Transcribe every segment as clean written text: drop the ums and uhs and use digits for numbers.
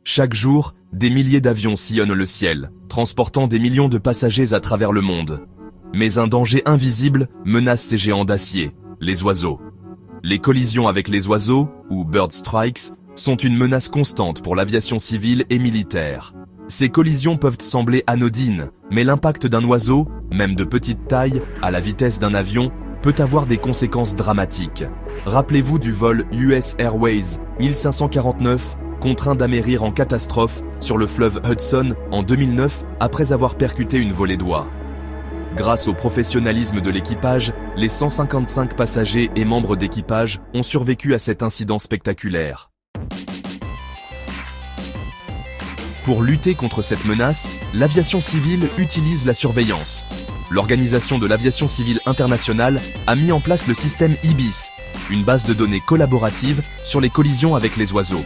Chaque jour, des milliers d'avions sillonnent le ciel, transportant des millions de passagers à travers le monde. Mais un danger invisible menace ces géants d'acier, les oiseaux. Les collisions avec les oiseaux, ou bird strikes, sont une menace constante pour l'aviation civile et militaire. Ces collisions peuvent sembler anodines, mais l'impact d'un oiseau, même de petite taille, à la vitesse d'un avion, peut avoir des conséquences dramatiques. Rappelez-vous du vol US Airways 1549, contraint d'amérir en catastrophe sur le fleuve Hudson en 2009 après avoir percuté une volée d'oies. Grâce au professionnalisme de l'équipage, les 155 passagers et membres d'équipage ont survécu à cet incident spectaculaire. Pour lutter contre cette menace, l'aviation civile utilise la surveillance. L'Organisation de l'aviation civile internationale a mis en place le système IBIS, une base de données collaborative sur les collisions avec les oiseaux.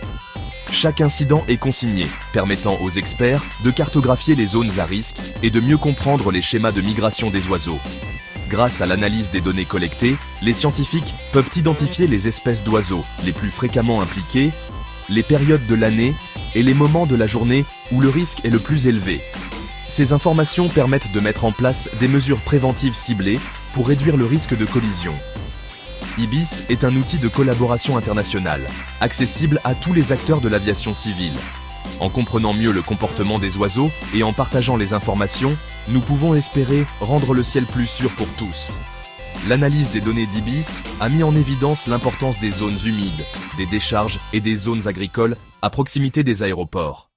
Chaque incident est consigné, permettant aux experts de cartographier les zones à risque et de mieux comprendre les schémas de migration des oiseaux. Grâce à l'analyse des données collectées, les scientifiques peuvent identifier les espèces d'oiseaux les plus fréquemment impliquées, les périodes de l'année et les moments de la journée où le risque est le plus élevé. Ces informations permettent de mettre en place des mesures préventives ciblées pour réduire le risque de collision. IBIS est un outil de collaboration internationale, accessible à tous les acteurs de l'aviation civile. En comprenant mieux le comportement des oiseaux et en partageant les informations, nous pouvons espérer rendre le ciel plus sûr pour tous. L'analyse des données d'IBIS a mis en évidence l'importance des zones humides, des décharges et des zones agricoles à proximité des aéroports.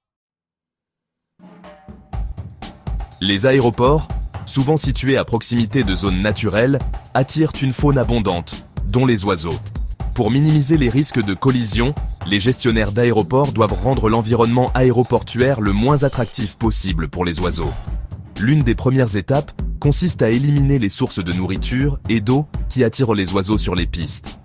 Les aéroports, souvent situés à proximité de zones naturelles, attirent une faune abondante, dont les oiseaux. Pour minimiser les risques de collision, les gestionnaires d'aéroports doivent rendre l'environnement aéroportuaire le moins attractif possible pour les oiseaux. L'une des premières étapes consiste à éliminer les sources de nourriture et d'eau qui attirent les oiseaux sur les pistes.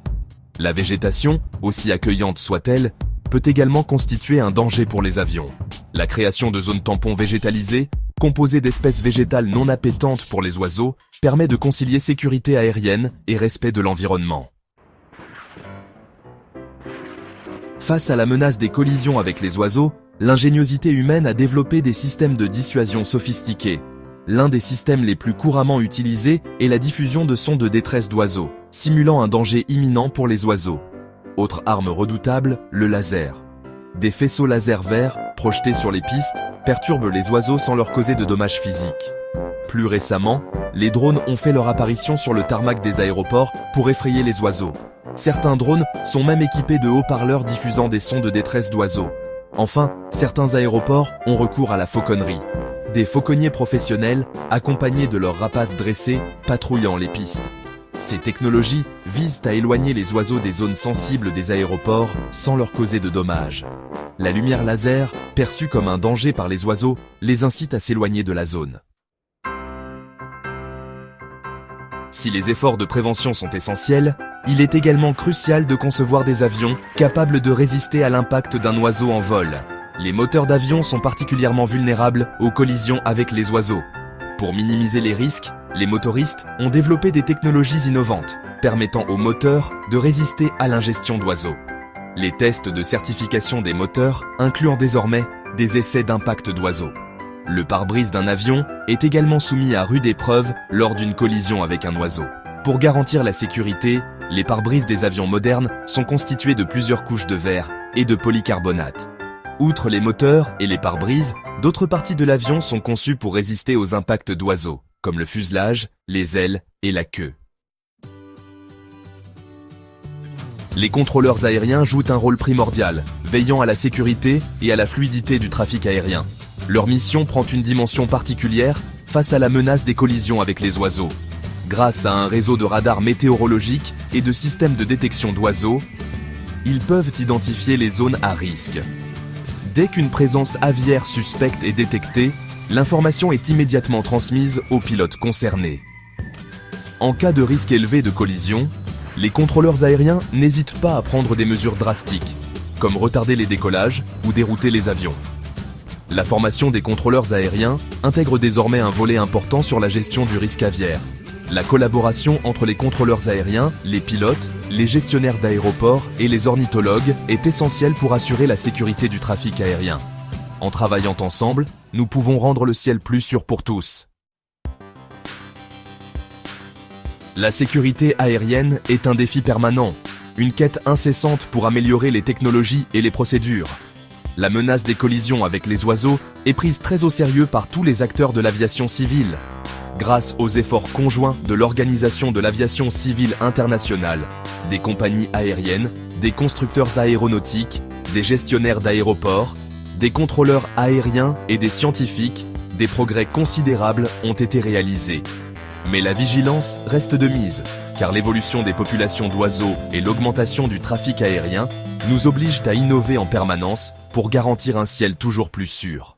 La végétation, aussi accueillante soit-elle, peut également constituer un danger pour les avions. La création de zones tampons végétalisées, composées d'espèces végétales non appétantes pour les oiseaux, permet de concilier sécurité aérienne et respect de l'environnement. Face à la menace des collisions avec les oiseaux, l'ingéniosité humaine a développé des systèmes de dissuasion sophistiqués. L'un des systèmes les plus couramment utilisés est la diffusion de sons de détresse d'oiseaux, simulant un danger imminent pour les oiseaux. Autre arme redoutable, le laser. Des faisceaux laser verts, projetés sur les pistes, perturbent les oiseaux sans leur causer de dommages physiques. Plus récemment, les drones ont fait leur apparition sur le tarmac des aéroports pour effrayer les oiseaux. Certains drones sont même équipés de haut-parleurs diffusant des sons de détresse d'oiseaux. Enfin, certains aéroports ont recours à la fauconnerie. Des fauconniers professionnels, accompagnés de leurs rapaces dressés, patrouillant les pistes. Ces technologies visent à éloigner les oiseaux des zones sensibles des aéroports sans leur causer de dommages. La lumière laser, perçue comme un danger par les oiseaux, les incite à s'éloigner de la zone. Si les efforts de prévention sont essentiels, il est également crucial de concevoir des avions capables de résister à l'impact d'un oiseau en vol. Les moteurs d'avion sont particulièrement vulnérables aux collisions avec les oiseaux. Pour minimiser les risques, les motoristes ont développé des technologies innovantes, permettant aux moteurs de résister à l'ingestion d'oiseaux. Les tests de certification des moteurs incluent désormais des essais d'impact d'oiseaux. Le pare-brise d'un avion est également soumis à rude épreuve lors d'une collision avec un oiseau. Pour garantir la sécurité, les pare-brises des avions modernes sont constitués de plusieurs couches de verre et de polycarbonate. Outre les moteurs et les pare-brises, d'autres parties de l'avion sont conçues pour résister aux impacts d'oiseaux, comme le fuselage, les ailes et la queue. Les contrôleurs aériens jouent un rôle primordial, veillant à la sécurité et à la fluidité du trafic aérien. Leur mission prend une dimension particulière face à la menace des collisions avec les oiseaux. Grâce à un réseau de radars météorologiques et de systèmes de détection d'oiseaux, ils peuvent identifier les zones à risque. Dès qu'une présence aviaire suspecte est détectée, l'information est immédiatement transmise aux pilotes concernés. En cas de risque élevé de collision, les contrôleurs aériens n'hésitent pas à prendre des mesures drastiques, comme retarder les décollages ou dérouter les avions. La formation des contrôleurs aériens intègre désormais un volet important sur la gestion du risque aviaire. La collaboration entre les contrôleurs aériens, les pilotes, les gestionnaires d'aéroports et les ornithologues est essentielle pour assurer la sécurité du trafic aérien. En travaillant ensemble, nous pouvons rendre le ciel plus sûr pour tous. La sécurité aérienne est un défi permanent, une quête incessante pour améliorer les technologies et les procédures. La menace des collisions avec les oiseaux est prise très au sérieux par tous les acteurs de l'aviation civile. Grâce aux efforts conjoints de l'Organisation de l'aviation civile internationale, des compagnies aériennes, des constructeurs aéronautiques, des gestionnaires d'aéroports, des contrôleurs aériens et des scientifiques, des progrès considérables ont été réalisés. Mais la vigilance reste de mise, car l'évolution des populations d'oiseaux et l'augmentation du trafic aérien nous obligent à innover en permanence pour garantir un ciel toujours plus sûr.